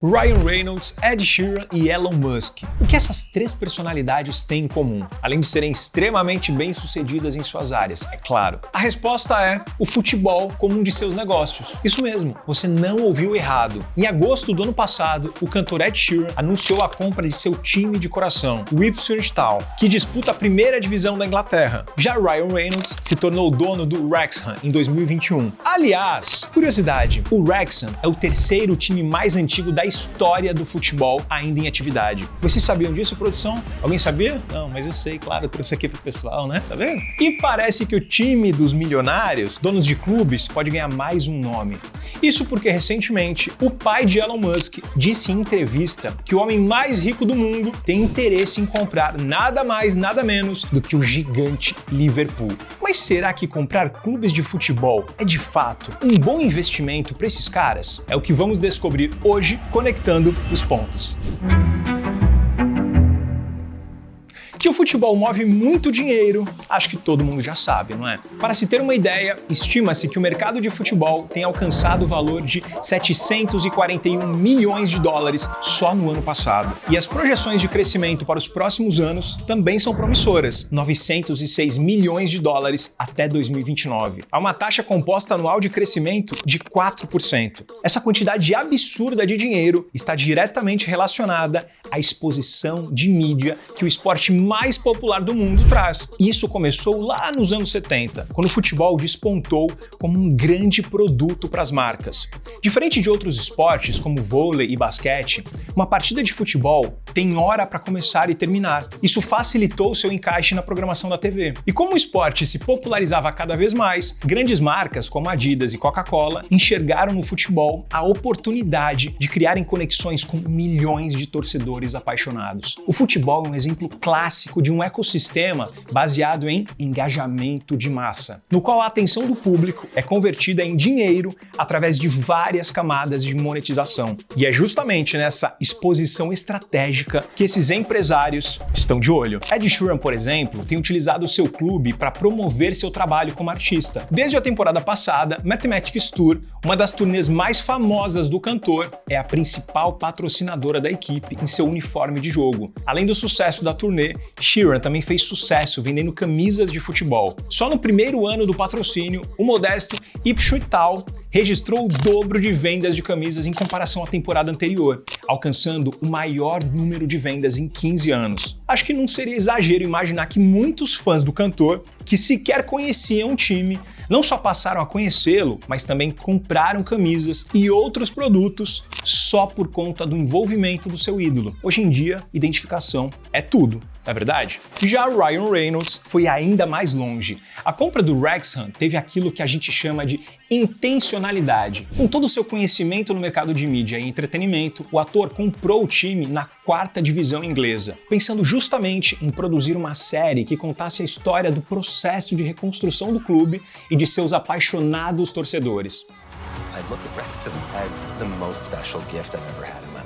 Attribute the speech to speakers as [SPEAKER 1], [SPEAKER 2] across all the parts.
[SPEAKER 1] Ryan Reynolds, Ed Sheeran e Elon Musk. O que essas três personalidades têm em comum? Além de serem extremamente bem-sucedidas em suas áreas, é claro. A resposta é o futebol como um de seus negócios. Isso mesmo, você não ouviu errado. Em agosto do ano passado, o cantor Ed Sheeran anunciou a compra de seu time de coração, o Ipswich Town, que disputa a primeira divisão da Inglaterra. Já Ryan Reynolds se tornou dono do Wrexham em 2021. Aliás, curiosidade, o Wrexham é o terceiro time mais antigo da história do futebol ainda em atividade. Vocês sabiam disso, produção? Alguém sabia? Não, mas eu sei, claro, eu trouxe aqui pro pessoal, né? Tá vendo? E parece que o time dos milionários, donos de clubes, pode ganhar mais um nome. Isso porque recentemente o pai de Elon Musk disse em entrevista que o homem mais rico do mundo tem interesse em comprar nada mais, nada menos do que o gigante Liverpool. Mas será que comprar clubes de futebol é de fato um bom investimento para esses caras? É o que vamos descobrir hoje, conectando os pontos. Que o futebol move muito dinheiro, acho que todo mundo já sabe, não é? Para se ter uma ideia, estima-se que o mercado de futebol tem alcançado o valor de 741 milhões de dólares só no ano passado. E as projeções de crescimento para os próximos anos também são promissoras, 906 milhões de dólares até 2029. Há uma taxa composta anual de crescimento de 4%. Essa quantidade absurda de dinheiro está diretamente relacionada à exposição de mídia que o esporte mais popular do mundo traz. Isso começou lá nos anos 70, quando o futebol despontou como um grande produto para as marcas. Diferente de outros esportes, como vôlei e basquete, uma partida de futebol tem hora para começar e terminar. Isso facilitou seu encaixe na programação da TV. E como o esporte se popularizava cada vez mais, grandes marcas como Adidas e Coca-Cola enxergaram no futebol a oportunidade de criarem conexões com milhões de torcedores apaixonados. O futebol é um exemplo clássico de um ecossistema baseado em engajamento de massa, no qual a atenção do público é convertida em dinheiro através de várias camadas de monetização. E é justamente nessa exposição estratégica que esses empresários estão de olho. Ed Sheeran, por exemplo, tem utilizado o seu clube para promover seu trabalho como artista. Desde a temporada passada, Mathematics Tour, uma das turnês mais famosas do cantor, é a principal patrocinadora da equipe em seu uniforme de jogo. Além do sucesso da turnê, Sheeran também fez sucesso vendendo camisas de futebol. Só no primeiro ano do patrocínio, o modesto Ipswich Town registrou o dobro de vendas de camisas em comparação à temporada anterior, alcançando o maior número de vendas em 15 anos. Acho que não seria exagero imaginar que muitos fãs do cantor, que sequer conheciam o time, não só passaram a conhecê-lo, mas também compraram camisas e outros produtos só por conta do envolvimento do seu ídolo. Hoje em dia, identificação é tudo, não é verdade? Já Ryan Reynolds foi ainda mais longe. A compra do Wrexham teve aquilo que a gente chama de intencionalidade. Com todo o seu conhecimento no mercado de mídia e entretenimento, o ator comprou o time na 4ª divisão inglesa, pensando justamente em produzir uma série que contasse a história do processo de reconstrução do clube e de seus apaixonados torcedores.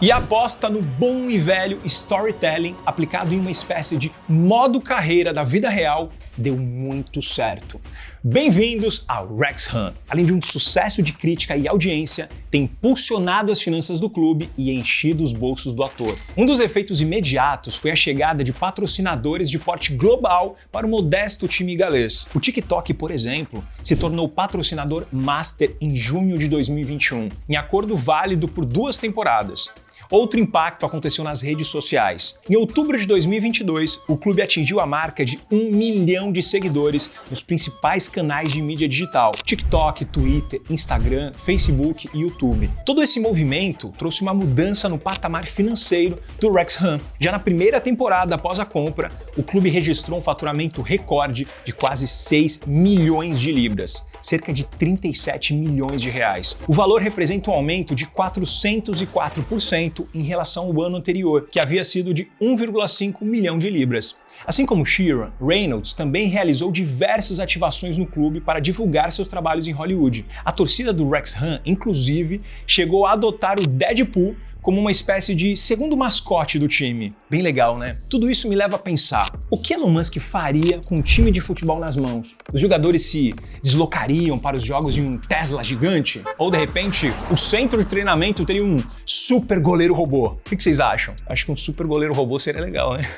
[SPEAKER 1] E aposta no bom e velho storytelling aplicado em uma espécie de modo carreira da vida real deu muito certo. Bem-vindos ao Wrexham. Além de um sucesso de crítica e audiência, tem impulsionado as finanças do clube e enchido os bolsos do ator. Um dos efeitos imediatos foi a chegada de patrocinadores de porte global para o modesto time galês. O TikTok, por exemplo, se tornou patrocinador master em junho de 2021, em acordo válido por 2 temporadas. Outro impacto aconteceu nas redes sociais. Em outubro de 2022, o clube atingiu a marca de 1 milhão de seguidores nos principais canais de mídia digital: TikTok, Twitter, Instagram, Facebook e YouTube. Todo esse movimento trouxe uma mudança no patamar financeiro do Wrexham. Já na primeira temporada após a compra, o clube registrou um faturamento recorde de quase 6 milhões de libras, cerca de 37 milhões de reais. O valor representa um aumento de 404% em relação ao ano anterior, que havia sido de 1,5 milhão de libras. Assim como Sheeran, Reynolds também realizou diversas ativações no clube para divulgar seus trabalhos em Hollywood. A torcida do Wrexham, inclusive, chegou a adotar o Deadpool como uma espécie de segundo mascote do time. Bem legal, né? Tudo isso me leva a pensar: O que Elon Musk faria com um time de futebol nas mãos? Os jogadores se deslocariam para os jogos em um Tesla gigante? Ou, de repente, o centro de treinamento teria um super goleiro robô? O que vocês acham? Acho que um super goleiro robô seria legal, né?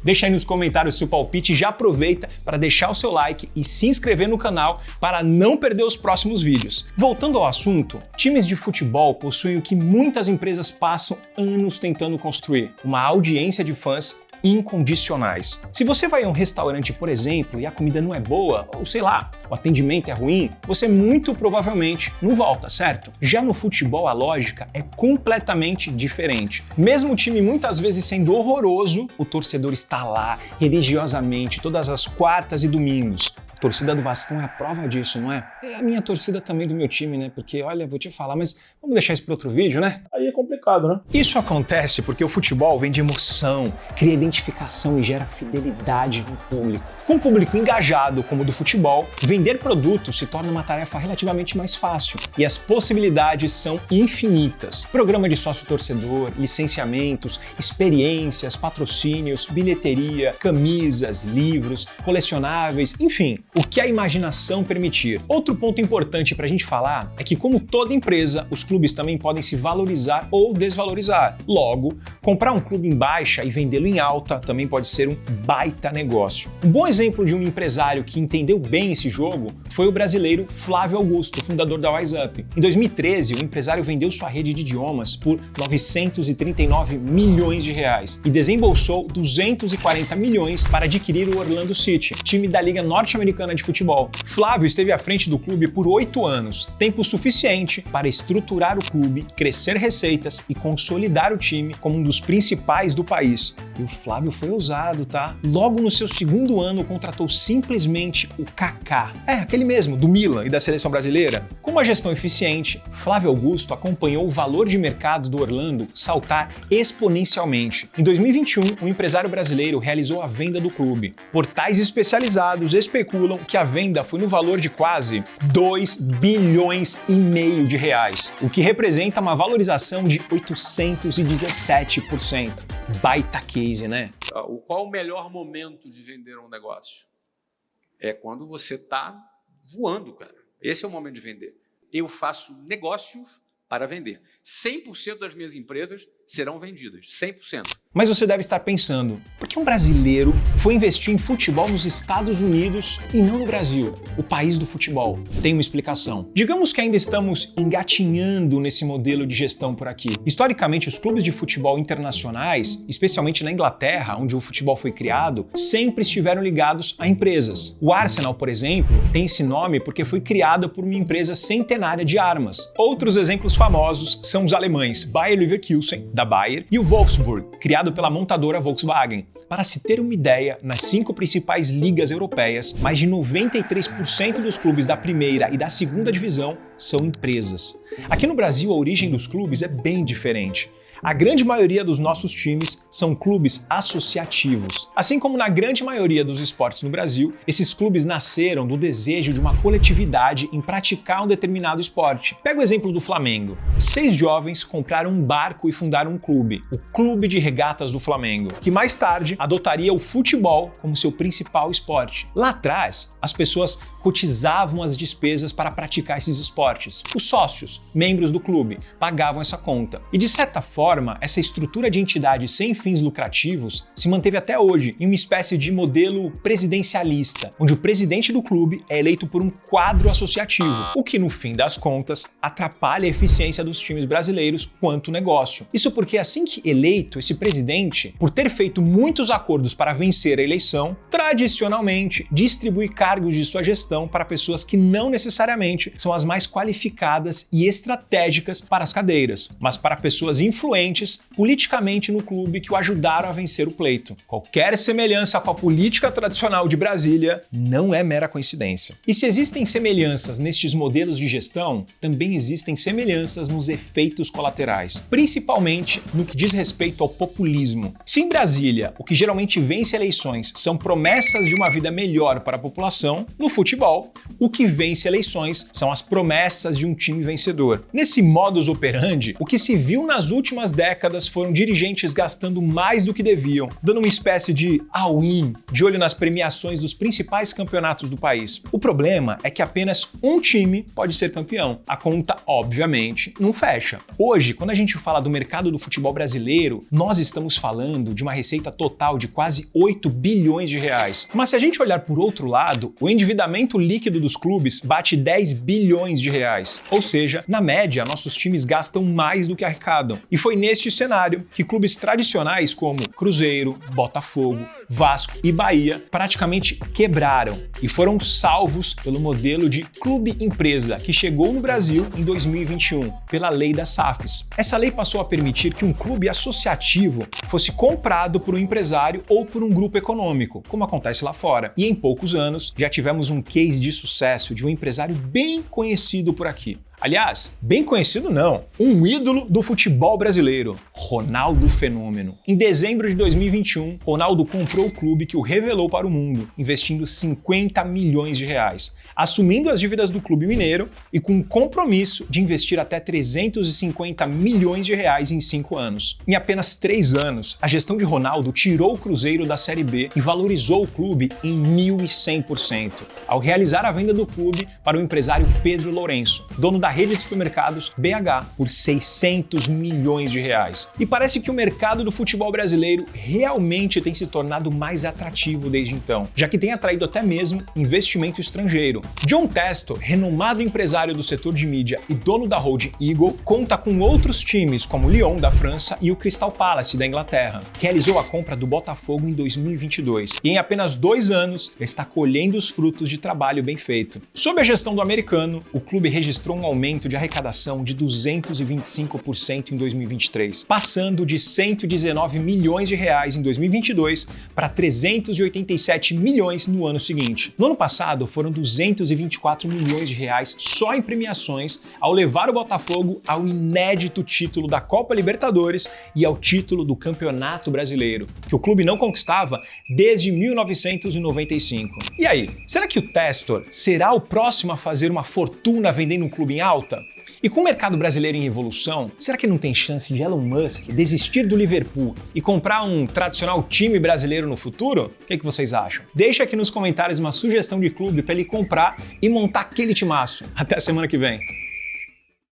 [SPEAKER 1] Deixa aí nos comentários o seu palpite e já aproveita para deixar o seu like e se inscrever no canal para não perder os próximos vídeos. Voltando ao assunto, times de futebol possuem o que muitas empresas passam anos tentando construir: uma audiência de fãs incondicionais. Se você vai a um restaurante, por exemplo, e a comida não é boa, ou sei lá, o atendimento é ruim, você muito provavelmente não volta, certo? Já no futebol a lógica é completamente diferente. Mesmo o time muitas vezes sendo horroroso, o torcedor está lá religiosamente todas as quartas e domingos. A torcida do Vascão é a prova disso, não é? É a minha torcida também do meu time, né? Porque, olha, vou te falar, mas vamos deixar isso para outro vídeo, né?
[SPEAKER 2] Aí é complicado, né?
[SPEAKER 1] Isso acontece porque o futebol vem de emoção, cria identificação e gera fidelidade no público. Com um público engajado como o do futebol, vender produtos se torna uma tarefa relativamente mais fácil e as possibilidades são infinitas. Programa de sócio-torcedor, licenciamentos, experiências, patrocínios, bilheteria, camisas, livros, colecionáveis, enfim, o que a imaginação permitir. Outro ponto importante para a gente falar é que, como toda empresa, os clubes também podem se valorizar ou desvalorizar. Logo, comprar um clube em baixa e vendê-lo em alta também pode ser um baita negócio. Um bom exemplo de um empresário que entendeu bem esse jogo foi o brasileiro Flávio Augusto, fundador da WiseUp. Em 2013, o empresário vendeu sua rede de idiomas por 939 milhões de reais e desembolsou 240 milhões para adquirir o Orlando City, time da Liga Norte-Americana de Futebol. Flávio esteve à frente do clube por 8 anos, tempo suficiente para estruturar o clube, crescer receitas e consolidar o time como um dos principais do país. E o Flávio foi ousado, tá? Logo no seu segundo ano, contratou simplesmente o Kaká. Aquele mesmo, do Milan e da seleção brasileira. Com uma gestão eficiente, Flávio Augusto acompanhou o valor de mercado do Orlando saltar exponencialmente. Em 2021, o empresário brasileiro realizou a venda do clube. Portais especializados especulam que a venda foi no valor de quase 2,5 bilhões de reais, o que representa uma valorização de 817%. Baita case, né?
[SPEAKER 2] Qual o melhor momento de vender um negócio? É quando você está voando, cara. Esse é o momento de vender. Eu faço negócios para vender. 100% das minhas empresas serão vendidas. 100%.
[SPEAKER 1] Mas você deve estar pensando, por que um brasileiro foi investir em futebol nos Estados Unidos e não no Brasil, o país do futebol? Tem uma explicação. Digamos que ainda estamos engatinhando nesse modelo de gestão por aqui. Historicamente, os clubes de futebol internacionais, especialmente na Inglaterra, onde o futebol foi criado, sempre estiveram ligados a empresas. O Arsenal, por exemplo, tem esse nome porque foi criada por uma empresa centenária de armas. Outros exemplos famosos são os alemães Bayer Leverkusen, da Bayer, e o Wolfsburg, criado pela montadora Volkswagen. Para se ter uma ideia, nas 5 principais ligas europeias, mais de 93% dos clubes da primeira e da segunda divisão são empresas. Aqui no Brasil, a origem dos clubes é bem diferente. A grande maioria dos nossos times são clubes associativos. Assim como na grande maioria dos esportes no Brasil, esses clubes nasceram do desejo de uma coletividade em praticar um determinado esporte. Pega o exemplo do Flamengo. 6 jovens compraram um barco e fundaram um clube, o Clube de Regatas do Flamengo, que mais tarde adotaria o futebol como seu principal esporte. Lá atrás, as pessoas cotizavam as despesas para praticar esses esportes. Os sócios, membros do clube, pagavam essa conta. E de certa forma, essa estrutura de entidade sem fins lucrativos se manteve até hoje em uma espécie de modelo presidencialista, onde o presidente do clube é eleito por um quadro associativo, o que, no fim das contas, atrapalha a eficiência dos times brasileiros quanto negócio. Isso porque, assim que eleito, esse presidente, por ter feito muitos acordos para vencer a eleição, tradicionalmente distribui cargos de sua gestão para pessoas que não necessariamente são as mais qualificadas e estratégicas para as cadeiras, mas para pessoas influentes politicamente no clube que o ajudaram a vencer o pleito. Qualquer semelhança com a política tradicional de Brasília não é mera coincidência. E se existem semelhanças nestes modelos de gestão, também existem semelhanças nos efeitos colaterais, principalmente no que diz respeito ao populismo. Se em Brasília o que geralmente vence eleições são promessas de uma vida melhor para a população, no futebol o que vence eleições são as promessas de um time vencedor. torcedor. Nesse modus operandi, o que se viu nas últimas décadas foram dirigentes gastando mais do que deviam, dando uma espécie de all-in, de olho nas premiações dos principais campeonatos do país. O problema é que apenas um time pode ser campeão. A conta, obviamente, não fecha. Hoje, quando a gente fala do mercado do futebol brasileiro, nós estamos falando de uma receita total de quase 8 bilhões de reais. Mas se a gente olhar por outro lado, o endividamento líquido dos clubes bate 10 bilhões de reais. Ou seja, na média, nossos times gastam mais do que arrecadam. E foi neste cenário que clubes tradicionais como Cruzeiro, Botafogo, Vasco e Bahia praticamente quebraram e foram salvos pelo modelo de clube-empresa que chegou no Brasil em 2021, pela lei das SAFs. Essa lei passou a permitir que um clube associativo fosse comprado por um empresário ou por um grupo econômico, como acontece lá fora. E em poucos anos já tivemos um case de sucesso de um empresário bem conhecido por aqui. Aliás, bem conhecido não, um ídolo do futebol brasileiro, Ronaldo Fenômeno. Em dezembro de 2021, Ronaldo comprou o clube que o revelou para o mundo, investindo 50 milhões de reais, assumindo as dívidas do clube mineiro e com o compromisso de investir até 350 milhões de reais em 5 anos. Em apenas 3 anos, a gestão de Ronaldo tirou o Cruzeiro da Série B e valorizou o clube em 1.100%, ao realizar a venda do clube para o empresário Pedro Lourenço, dono da rede de supermercados BH, por 600 milhões de reais. E parece que o mercado do futebol brasileiro realmente tem se tornado mais atrativo desde então, já que tem atraído até mesmo investimento estrangeiro. John Testor, renomado empresário do setor de mídia e dono da holding Eagle, conta com outros times como o Lyon da França e o Crystal Palace da Inglaterra. Realizou a compra do Botafogo em 2022 e em apenas 2 anos está colhendo os frutos de trabalho bem feito. Sob a gestão do americano, o clube registrou um aumento de arrecadação de 225% em 2023, passando de 119 milhões de reais em 2022 para 387 milhões no ano seguinte. No ano passado, foram 224 milhões de reais só em premiações, ao levar o Botafogo ao inédito título da Copa Libertadores e ao título do Campeonato Brasileiro, que o clube não conquistava desde 1995. E aí, será que o Testor será o próximo a fazer uma fortuna vendendo um clube em alta? E com o mercado brasileiro em evolução, será que não tem chance de Elon Musk desistir do Liverpool e comprar um tradicional time brasileiro no futuro? O que vocês acham? Deixa aqui nos comentários uma sugestão de clube para ele comprar e montar aquele timaço. Até a semana que vem.